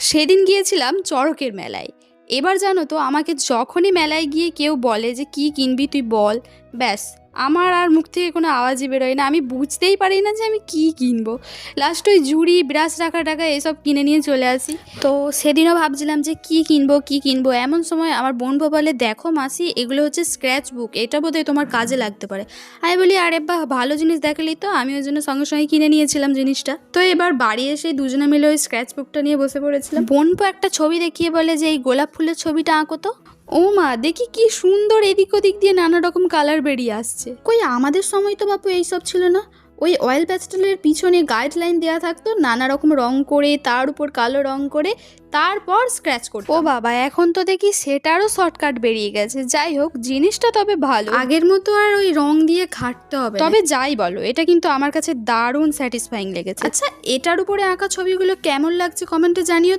সেদিন গিয়েছিলাম চড়কের মেলায়। এবার জানো তো, আমাকে যখনই মেলায় গিয়ে কেউ বলে যে কি কিনবি তুই বল, ব্যাস আমার আর মুখ থেকে কোনো আওয়াজই বেরোয় না। আমি বুঝতেই পারি না যে আমি কি কিনবো। লাস্ট ওই ঝুড়ি, ব্রাশ রাখা টাকা এসব কিনে নিয়ে চলে আসি। তো সেদিনও ভাবছিলাম যে কি কিনবো, এমন সময় আমার বোন বলে, দেখো মাসি, এগুলো হচ্ছে স্ক্র্যাচ বুক, এটা বোধহয় তোমার কাজে লাগতে পারে। আমি বলি, আরে বাহ, ভালো জিনিস দেখালি তো। আমি ওই জন্য সঙ্গে সঙ্গে কিনে নিয়েছিলাম জিনিসটা। তো এবার বাড়ি এসে দুজনে মিলে ওই স্ক্র্যাচ বুকটা নিয়ে বসে পড়েছিলাম। বোনপো একটা ছবি দেখিয়ে বলে যে এই গোলাপ ফুলের ছবিটা আঁকো তো। ও মা, দেখি কি সুন্দর এদিক ওদিক দিয়ে নানা রকম কালার বেরিয়ে আসছে। কই আমাদের সময় তো বাপু এইসব ছিল না। ওই অয়েল প্যাস্টেলের পিছনে গাইডলাইন দেওয়া থাকতো, নানা রকম রং করে, তার উপর কালো রং করে, তারপর স্ক্র্যাচ করতো। ও বাবা, এখন তো দেখি সেটারও শর্টকাট বেরিয়ে গেছে। যাই হোক, জিনিসটা তবে ভালো, আগের মতো আর ওই রং দিয়ে ঘাঁটতে হবে। তবে যাই বলো, এটা কিন্তু আমার কাছে দারুণ স্যাটিসফাইং লেগেছে। আচ্ছা, এটার উপরে আঁকা ছবিগুলো কেমন লাগছে কমেন্টে জানিও তো।